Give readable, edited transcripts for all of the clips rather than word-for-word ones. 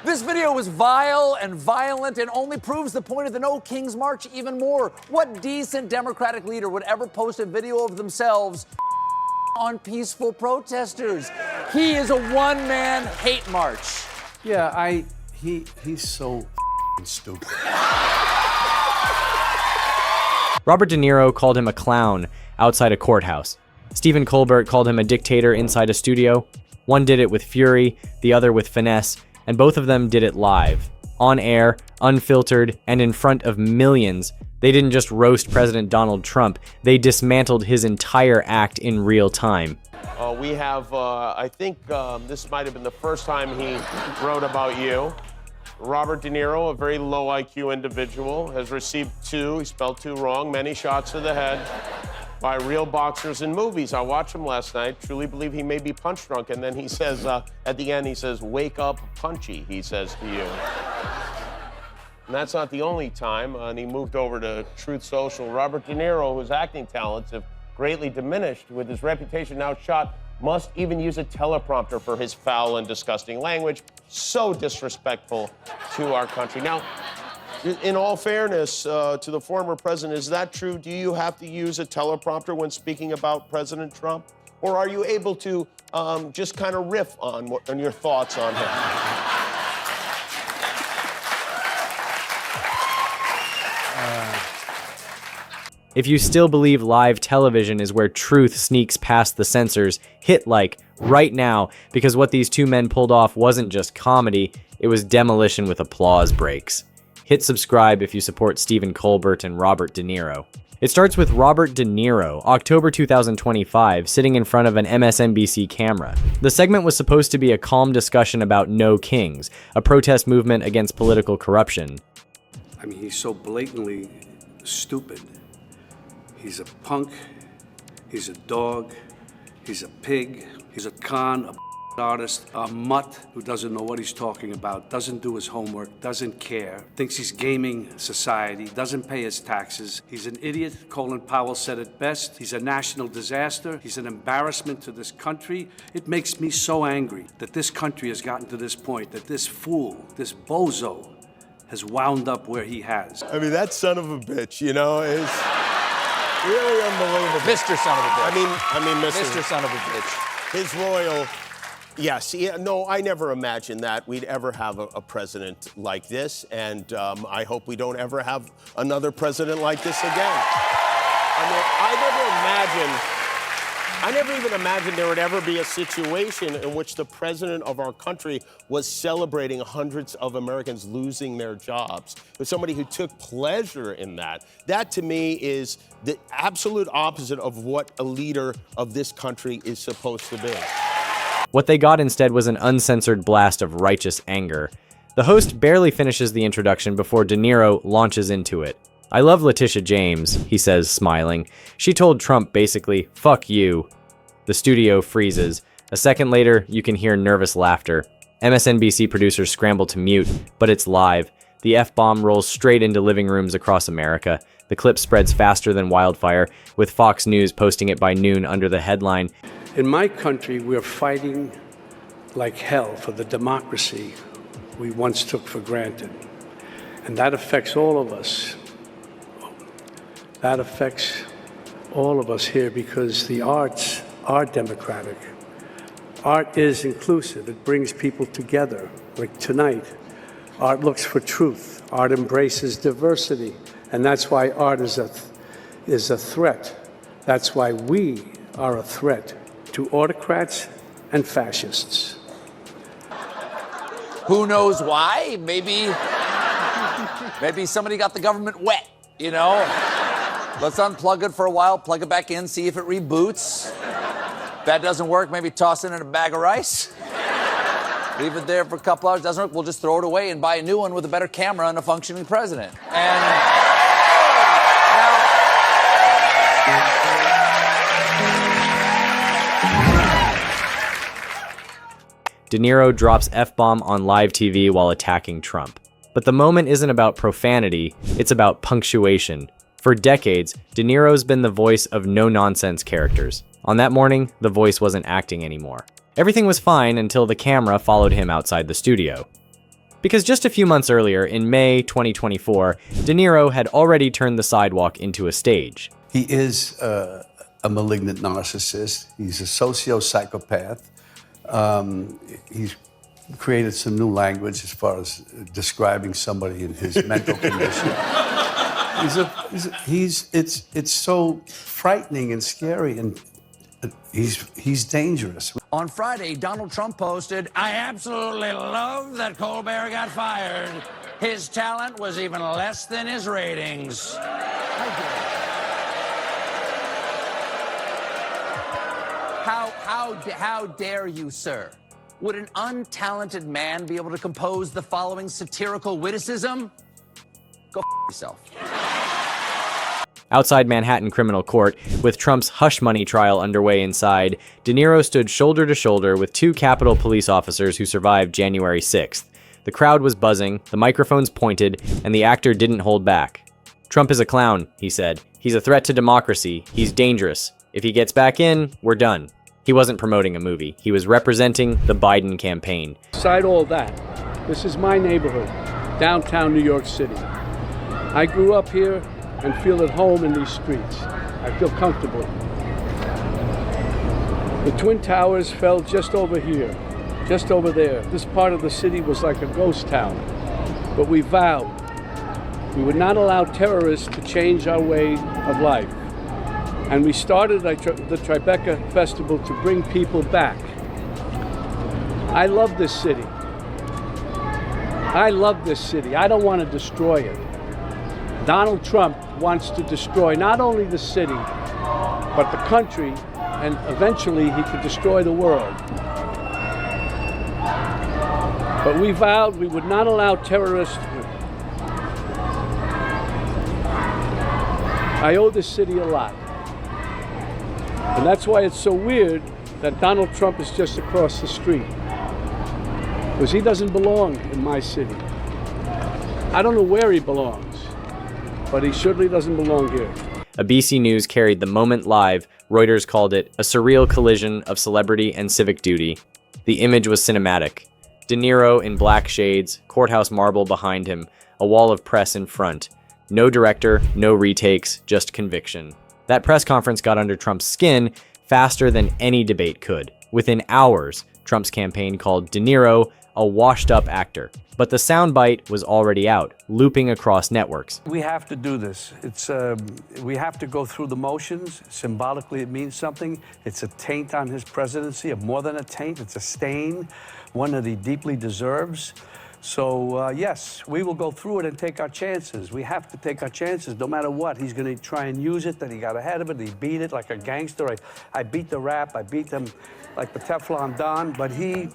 This video was vile and violent and only proves the point of the No Kings March even more. What decent Democratic leader would ever post a video of themselves on peaceful protesters? He is a one-man hate march. Yeah, he's so stupid. Robert De Niro called him a clown outside a courthouse. Stephen Colbert called him a dictator inside a studio. One did it with fury, the other with finesse, and both of them did it live, on air, unfiltered, and in front of millions. They didn't just roast President Donald Trump, they dismantled his entire act in real time. We have, I think this might have been the first time he wrote about you. Robert De Niro, a very low IQ individual, has received he spelled two wrong, many shots to the head by real boxers in movies. I watched him last night, truly believe he may be punch drunk, and then he says, at the end, he says, "Wake up, punchy," he says to you. And that's not the only time, and he moved over to Truth Social. Robert De Niro, whose acting talents have greatly diminished with his reputation now shot, must even use a teleprompter for his foul and disgusting language. So disrespectful to our country. Now, in all fairness to the former president, is that true? Do you have to use a teleprompter when speaking about President Trump? Or are you able to just kind of riff on your thoughts on him? If you still believe live television is where truth sneaks past the censors, hit like right now, because what these two men pulled off wasn't just comedy, it was demolition with applause breaks. Hit subscribe if you support Stephen Colbert and Robert De Niro. It starts with Robert De Niro, October 2025, sitting in front of an MSNBC camera. The segment was supposed to be a calm discussion about No Kings, a protest movement against political corruption. I mean, he's so blatantly stupid. He's a punk, he's a dog, he's a pig, he's a con, a artist, a mutt who doesn't know what he's talking about, doesn't do his homework, doesn't care, thinks he's gaming society, doesn't pay his taxes. He's an idiot. Colin Powell said it best. He's a national disaster. He's an embarrassment to this country. It makes me so angry that this country has gotten to this point, that this fool, this bozo, has wound up where he has. I mean, that son of a bitch, you know, is really unbelievable. Mr. Son of a Bitch. I mean, Mr. Son of a Bitch. His royal. Yes, yeah, no, I never imagined that we'd ever have a president like this, and I hope we don't ever have another president like this again. I mean, I never even imagined there would ever be a situation in which the president of our country was celebrating hundreds of Americans losing their jobs. It was somebody who took pleasure in that. That, to me, is the absolute opposite of what a leader of this country is supposed to be. What they got instead was an uncensored blast of righteous anger. The host barely finishes the introduction before De Niro launches into it. "I love Letitia James," he says, smiling. "She told Trump basically, 'fuck you.'" The studio freezes. A second later, you can hear nervous laughter. MSNBC producers scramble to mute, but it's live. The F-bomb rolls straight into living rooms across America. The clip spreads faster than wildfire, with Fox News posting it by noon under the headline, In my country, we're fighting like hell for the democracy we once took for granted. And that affects all of us. That affects all of us here because the arts are democratic. Art is inclusive. It brings people together. Like tonight, art looks for truth. Art embraces diversity. And that's why art is a threat. That's why we are a threat to autocrats and fascists. Who knows why? Maybe somebody got the government wet, you know? Let's unplug it for a while, plug it back in, see if it reboots. If that doesn't work, maybe toss it in a bag of rice. Leave it there for a couple hours. Doesn't work, we'll just throw it away and buy a new one with a better camera and a functioning president. And De Niro drops F-bomb on live TV while attacking Trump. But the moment isn't about profanity, it's about punctuation. For decades, De Niro's been the voice of no-nonsense characters. On that morning, the voice wasn't acting anymore. Everything was fine until the camera followed him outside the studio. Because just a few months earlier, in May 2024, De Niro had already turned the sidewalk into a stage. He is a malignant narcissist. He's a socio-psychopath. He's created some new language as far as describing somebody in his mental condition. It's so frightening and scary, and he's dangerous. On Friday, Donald Trump posted, "I absolutely love that Colbert got fired. His talent was even less than his ratings." How dare you, sir? Would an untalented man be able to compose the following satirical witticism? Go yourself. Outside Manhattan criminal court, with Trump's hush money trial underway inside, De Niro stood shoulder to shoulder with two Capitol police officers who survived January 6th. The crowd was buzzing, the microphones pointed, and the actor didn't hold back. "Trump is a clown," he said. "He's a threat to democracy. He's dangerous. If he gets back in, we're done." He wasn't promoting a movie. He was representing the Biden campaign. Beside all that, this is my neighborhood, downtown New York City. I grew up here and feel at home in these streets. I feel comfortable. The Twin Towers fell just over here, just over there. This part of the city was like a ghost town. But we vowed we would not allow terrorists to change our way of life. And we started the Tribeca Festival to bring people back. I love this city. I love this city. I don't want to destroy it. Donald Trump wants to destroy not only the city, but the country, and eventually he could destroy the world. But we vowed we would not allow terrorists. I owe this city a lot. And that's why it's so weird that Donald Trump is just across the street. Because he doesn't belong in my city. I don't know where he belongs, but he surely doesn't belong here. A BC News carried the moment live. Reuters called it a surreal collision of celebrity and civic duty. The image was cinematic. De Niro in black shades, courthouse marble behind him, a wall of press in front. No director, no retakes, just conviction. That press conference got under Trump's skin faster than any debate could. Within hours, Trump's campaign called De Niro a washed-up actor. But the soundbite was already out, looping across networks. We have to do this. We have to go through the motions. Symbolically, it means something. It's a taint on his presidency, more than a taint. It's a stain, one that he deeply deserves. So, yes, we will go through it and take our chances. We have to take our chances no matter what. He's going to try and use it, that he got ahead of it, he beat it like a gangster. I beat the rap, I beat them like the Teflon Don, but he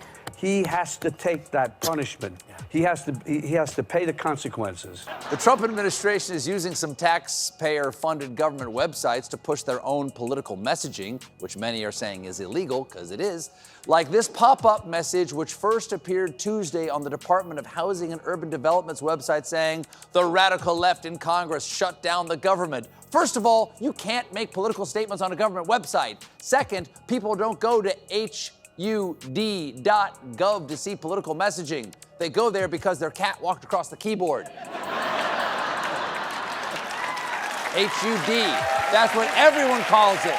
has to take that punishment. He has to pay the consequences. The Trump administration is using some taxpayer-funded government websites to push their own political messaging, which many are saying is illegal, because it is. Like this pop-up message, which first appeared Tuesday on the Department of Housing and Urban Development's website saying, "The radical left in Congress shut down the government." First of all, you can't make political statements on a government website. Second, people don't go to HUD.gov to see political messaging. They go there because their cat walked across the keyboard. HUD. That's what everyone calls it.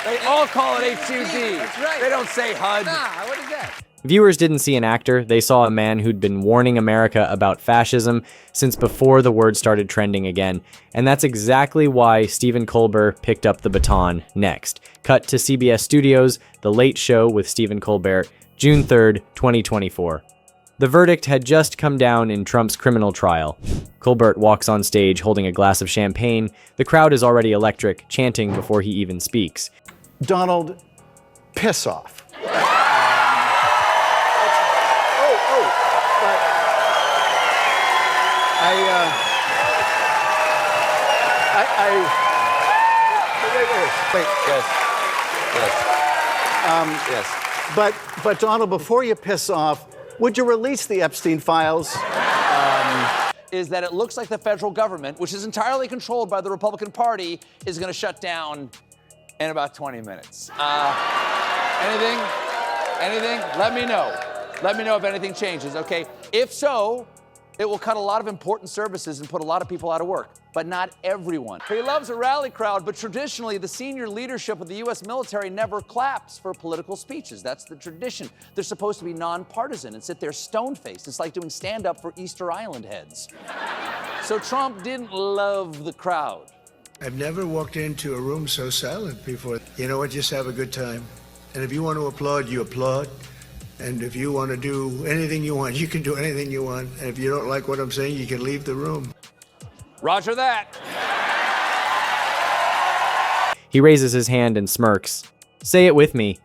They all call it HUD. That's right. They don't say HUD. Nah, what is that? Viewers didn't see an actor, they saw a man who'd been warning America about fascism since before the word started trending again. And that's exactly why Stephen Colbert picked up the baton next. Cut to CBS Studios, The Late Show with Stephen Colbert, June 3rd, 2024. The verdict had just come down in Trump's criminal trial. Colbert walks on stage holding a glass of champagne. The crowd is already electric, chanting before he even speaks. Donald, piss off. Wait. Yes. But Donald, before you piss off, would you release the Epstein files? Is that it looks like the federal government, which is entirely controlled by the Republican Party, is going to shut down in about 20 minutes. Anything? Let me know. Let me know if anything changes, okay? If so, it will cut a lot of important services and put a lot of people out of work, but not everyone. He loves a rally crowd, but traditionally, the senior leadership of the U.S. military never claps for political speeches. That's the tradition. They're supposed to be nonpartisan and sit there stone-faced. It's like doing stand-up for Easter Island heads. So Trump didn't love the crowd. I've never walked into a room so silent before. You know what? Just have a good time. And if you want to applaud, you applaud. And if you want to do anything you want, you can do anything you want. And if you don't like what I'm saying, you can leave the room. Roger that. He raises his hand and smirks. Say it with me.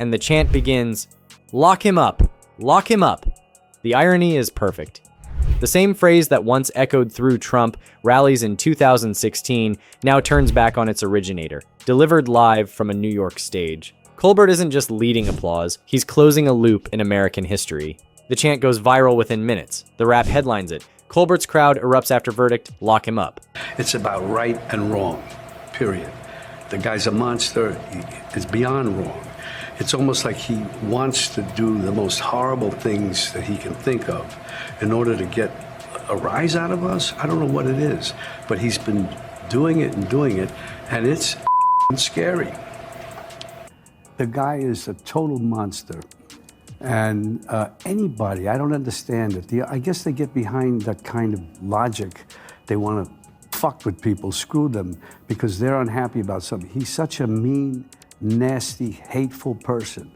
And the chant begins, lock him up, lock him up. The irony is perfect. The same phrase that once echoed through Trump rallies in 2016 now turns back on its originator, delivered live from a New York stage. Colbert isn't just leading applause, he's closing a loop in American history. The chant goes viral within minutes. The Wrap headlines it. Colbert's crowd erupts after verdict, lock him up. It's about right and wrong, period. The guy's a monster. It's beyond wrong. It's almost like he wants to do the most horrible things that he can think of in order to get a rise out of us. I don't know what it is, but he's been doing it, and it's scary. The guy is a total monster. And anybody, I don't understand it. I guess they get behind that kind of logic. They want to fuck with people, screw them, because they're unhappy about something. He's such a mean, nasty, hateful person.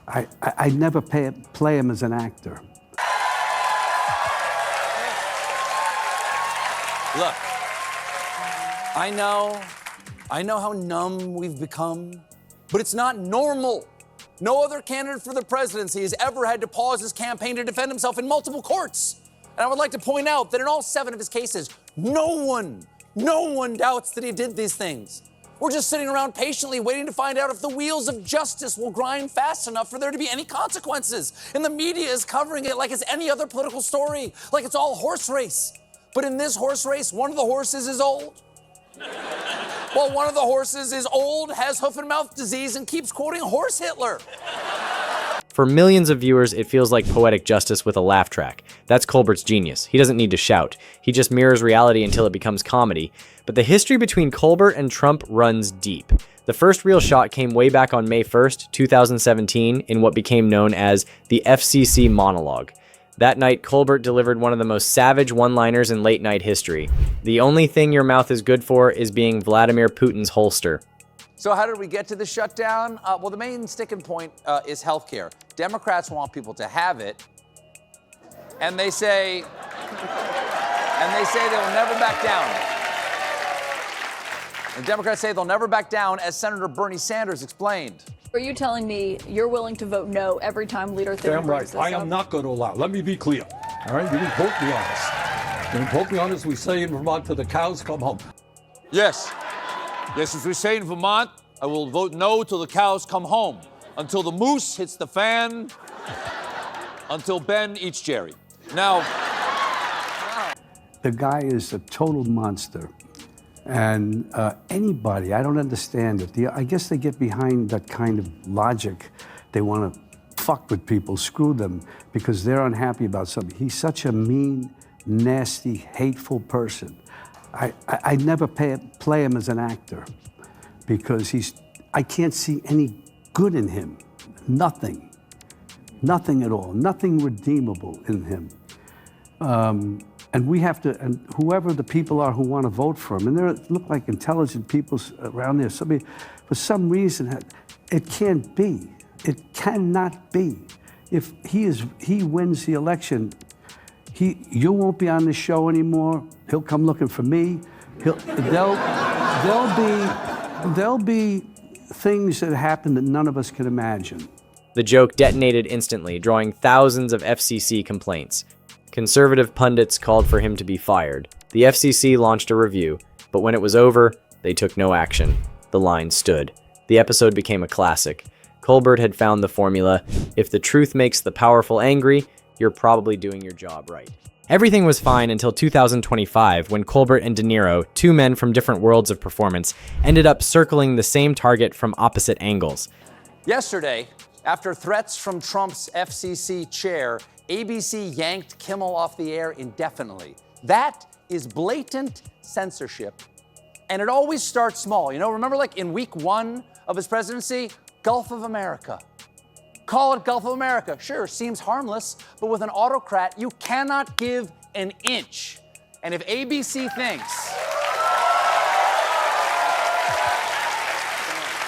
I'd never play him as an actor. Look, I know how numb we've become, but it's not normal. No other candidate for the presidency has ever had to pause his campaign to defend himself in multiple courts. And I would like to point out that in all 7 of his cases, no one doubts that he did these things. We're just sitting around patiently waiting to find out if the wheels of justice will grind fast enough for there to be any consequences. And the media is covering it like it's any other political story, like it's all horse race. But in this horse race, one of the horses is old. Well, one of the horses is old, has hoof and mouth disease, and keeps quoting Horse Hitler. For millions of viewers, it feels like poetic justice with a laugh track. That's Colbert's genius. He doesn't need to shout. He just mirrors reality until it becomes comedy. But the history between Colbert and Trump runs deep. The first real shot came way back on May 1st, 2017, in what became known as the FCC monologue. That night, Colbert delivered one of the most savage one-liners in late-night history. The only thing your mouth is good for is being Vladimir Putin's holster. So how did we get to the shutdown? Well, the main sticking point is healthcare. Democrats want people to have it, and they say they'll never back down. The Democrats say they'll never back down, as Senator Bernie Sanders explained. Are you telling me you're willing to vote no every time Leader Thier Damn brings right. this I up? am not going to allow. Let me be clear. All right? You can quote me on this. You can quote me on this. We say in Vermont, till the cows come home. Yes. Yes, as we say in Vermont, I will vote no till the cows come home. Until the moose hits the fan. Until Ben eats Jerry. Now, The guy is a total monster. And anybody, I don't understand it. I guess they get behind that kind of logic. They want to fuck with people, screw them, because they're unhappy about something. He's such a mean, nasty, hateful person. I'd never play him as an actor, because I can't see any good in him. Nothing. Nothing at all. Nothing redeemable in him. And we have to, and whoever the people are who want to vote for him, and there look like intelligent people around there, somebody, for some reason, it can't be. It cannot be. If he wins the election, you won't be on the show anymore. He'll come looking for me. There'll be things that happen that none of us can imagine. The joke detonated instantly, drawing thousands of FCC complaints. Conservative pundits called for him to be fired. The FCC launched a review, but when it was over, they took no action. The line stood. The episode became a classic. Colbert had found the formula: if the truth makes the powerful angry, you're probably doing your job right. Everything was fine until 2025, when Colbert and De Niro, 2 men from different worlds of performance, ended up circling the same target from opposite angles. Yesterday, After threats from Trump's FCC chair, ABC yanked Kimmel off the air indefinitely. That is blatant censorship. And it always starts small. You know, remember like in week 1 of his presidency, Gulf of America. Call it Gulf of America. Sure, seems harmless, but with an autocrat, you cannot give an inch. And if ABC thinks...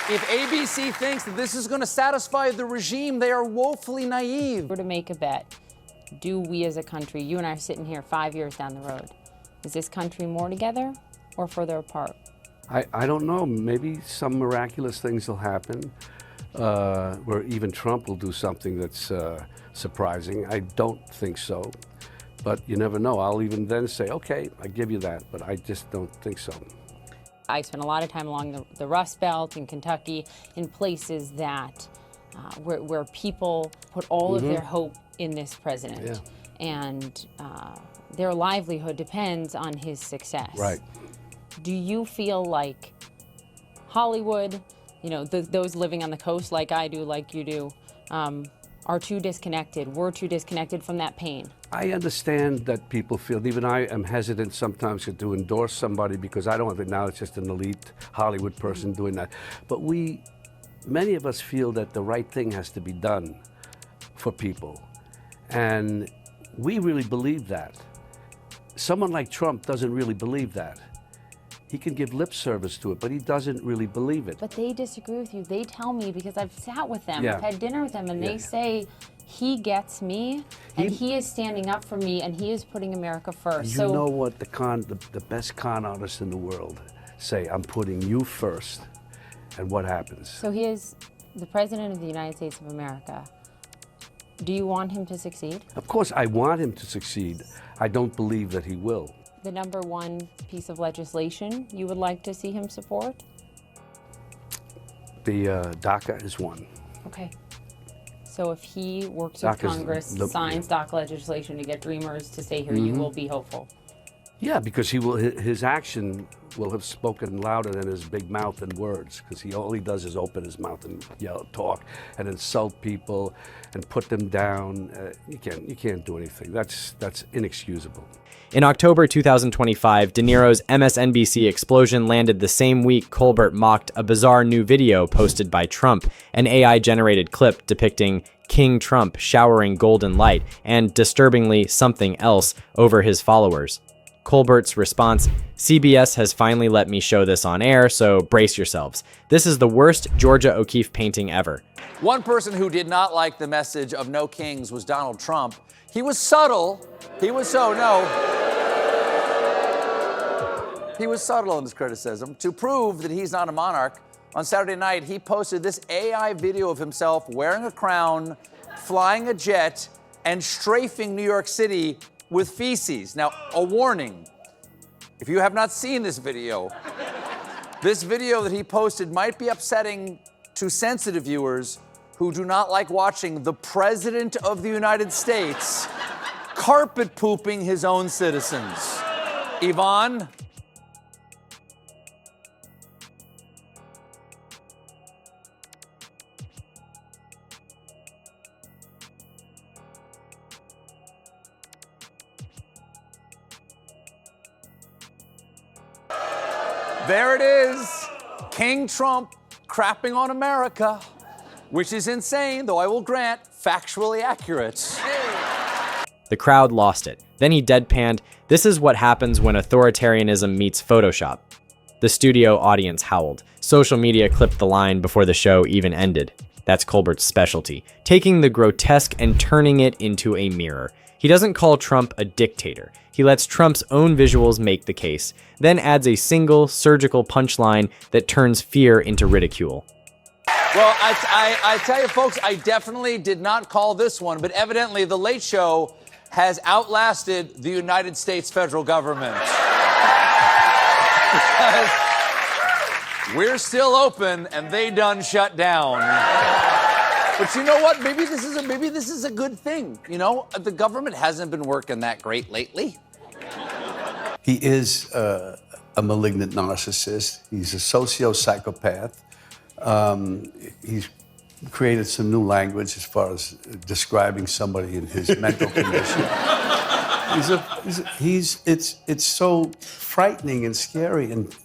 If ABC thinks that this is going to satisfy the regime, they are woefully naive. We're to make a bet. Do we as a country, you and I are sitting here 5 years down the road, is this country more together or further apart? I don't know. Maybe some miraculous things will happen, where even Trump will do something that's surprising. I don't think so, but you never know. I'll even then say, okay, I give you that, but I just don't think so. I spent a lot of time along the Rust Belt in Kentucky, in places that where people put all of their hope in this president, and their livelihood depends on his success. Right. Do you feel like Hollywood, you know, those living on the coast like I do, like you do, are too disconnected? We're too disconnected from that pain? I understand that people feel, even I am hesitant sometimes to endorse somebody because I don't think now it's just an elite Hollywood person doing that. But many of us feel that the right thing has to be done for people. And we really believe that. Someone like Trump doesn't really believe that. He can give lip service to it, but he doesn't really believe it. But they disagree with you. They tell me, because I've sat with them, I've had dinner with them, and they say, he gets me, and he is standing up for me, and he is putting America first. You know what the best con artists in the world say, I'm putting you first, and what happens? So he is the President of the United States of America. Do you want him to succeed? Of course, I want him to succeed. I don't believe that he will. The number one piece of legislation you would like to see him support? The DACA is one. Okay. So if he works with Congress, signs DACA legislation to get Dreamers to stay here, you will be hopeful? Yeah, because his action will have spoken louder than his big mouth and words, because all he does is open his mouth and yell, talk, and insult people, and put them down. You can't do anything. That's inexcusable. In October 2025, De Niro's MSNBC explosion landed the same week Colbert mocked a bizarre new video posted by Trump, an AI-generated clip depicting King Trump showering golden light and, disturbingly, something else over his followers. Colbert's response, CBS has finally let me show this on air, so brace yourselves. This is the worst Georgia O'Keeffe painting ever. One person who did not like the message of no kings was Donald Trump. He was subtle. He was subtle in his criticism. To prove that he's not a monarch, on Saturday night, he posted this AI video of himself wearing a crown, flying a jet, and strafing New York City with feces. Now, a warning. If you have not seen this video that he posted might be upsetting to sensitive viewers who do not like watching the President of the United States carpet pooping his own citizens. Yvonne? There it is, King Trump crapping on America, which is insane, though I will grant, factually accurate. The crowd lost it. Then he deadpanned, "This is what happens when authoritarianism meets Photoshop." The studio audience howled. Social media clipped the line before the show even ended. That's Colbert's specialty, taking the grotesque and turning it into a mirror. He doesn't call Trump a dictator. He lets Trump's own visuals make the case, then adds a single surgical punchline that turns fear into ridicule. Well, I tell you, folks, I definitely did not call this one, but evidently The Late Show has outlasted the United States federal government. We're still open, and they done shut down. But you know what? Maybe this is a good thing. You know, the government hasn't been working that great lately. He is a malignant narcissist. He's a socio-psychopath. He's created some new language as far as describing somebody in his mental condition. It's so frightening and scary, and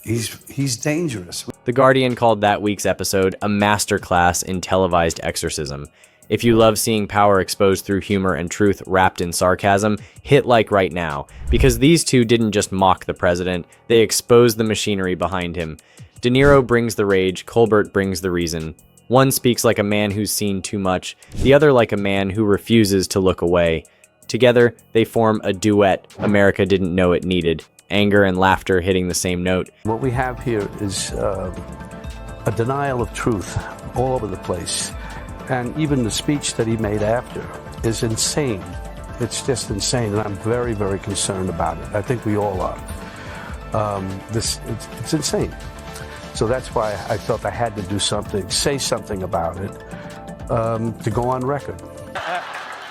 he's dangerous. The Guardian called that week's episode a masterclass in televised exorcism. If you love seeing power exposed through humor and truth wrapped in sarcasm, hit like right now, because these two didn't just mock the president, they exposed the machinery behind him. De Niro brings the rage, Colbert brings the reason. One speaks like a man who's seen too much, the other like a man who refuses to look away. Together, they form a duet America didn't know it needed, anger and laughter hitting the same note. What we have here is a denial of truth all over the place. And even the speech that he made after is insane. It's just insane, and I'm very, very concerned about it. I think we all are. It's insane. So that's why I felt I had to do something, say something about it, to go on record.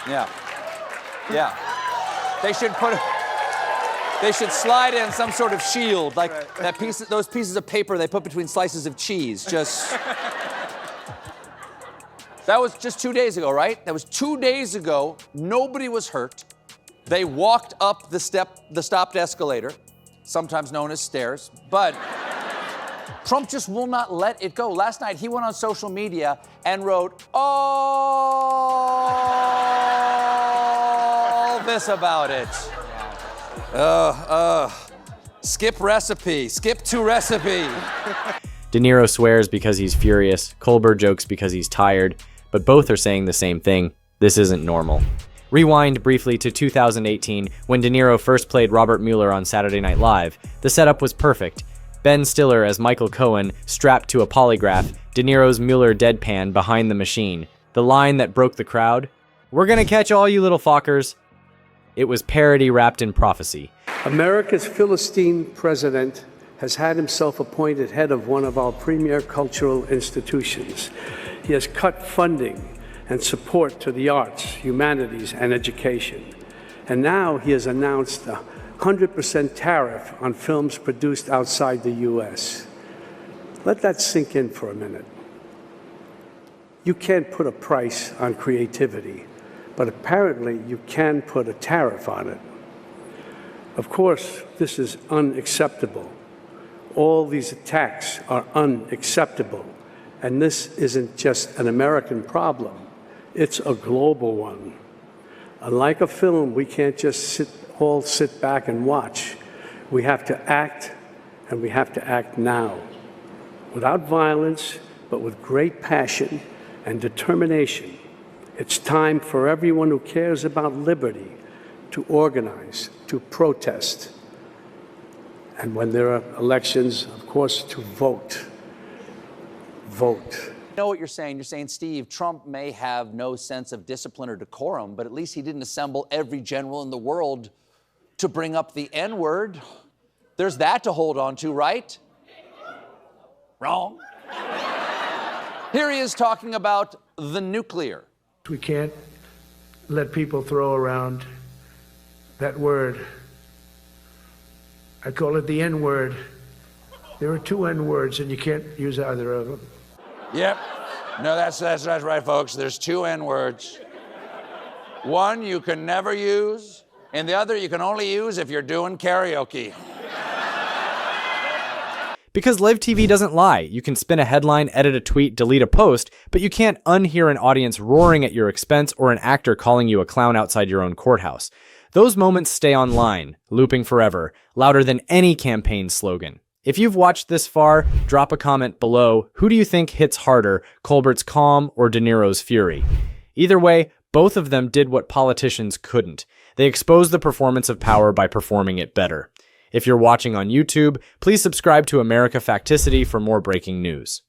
Yeah. They should slide in some sort of shield, like those pieces of paper they put between slices of cheese. That was just 2 days ago, right? That was 2 days ago. Nobody was hurt. They walked up the stopped escalator, sometimes known as stairs, but Trump just will not let it go. Last night, he went on social media and wrote all this about it. Skip recipe, skip to recipe. De Niro swears because he's furious, Colbert jokes because he's tired, but both are saying the same thing: this isn't normal. Rewind briefly to 2018, when De Niro first played Robert Mueller on Saturday Night Live. The setup was perfect. Ben Stiller as Michael Cohen, strapped to a polygraph, De Niro's Mueller deadpan behind the machine. The line that broke the crowd: "We're gonna catch all you little fuckers." It was parody wrapped in prophecy. America's Philistine president has had himself appointed head of one of our premier cultural institutions. He has cut funding and support to the arts, humanities, and education. And now he has announced a 100% tariff on films produced outside the U.S. Let that sink in for a minute. You can't put a price on creativity, but apparently you can put a tariff on it. Of course, this is unacceptable. All these attacks are unacceptable. And this isn't just an American problem, it's a global one. Unlike a film, we can't just sit back and watch. We have to act, and we have to act now. Without violence, but with great passion and determination. It's time for everyone who cares about liberty to organize, to protest, and when there are elections, of course, to vote. Vote. I know what you're saying. You're saying, Steve, Trump may have no sense of discipline or decorum, but at least he didn't assemble every general in the world to bring up the N-word. There's that to hold on to, right? Wrong. Here he is talking about the nuclear. We can't let people throw around that word. I call it the N-word. There are two N-words, and you can't use either of them. Yep. No, that's right, folks. There's two N-words. One you can never use, and the other you can only use if you're doing karaoke. Because live TV doesn't lie. You can spin a headline, edit a tweet, delete a post, but you can't unhear an audience roaring at your expense or an actor calling you a clown outside your own courthouse. Those moments stay online, looping forever, louder than any campaign slogan. If you've watched this far, drop a comment below. Who do you think hits harder, Colbert's calm or De Niro's fury? Either way, both of them did what politicians couldn't. They exposed the performance of power by performing it better. If you're watching on YouTube, please subscribe to America Facticity for more breaking news.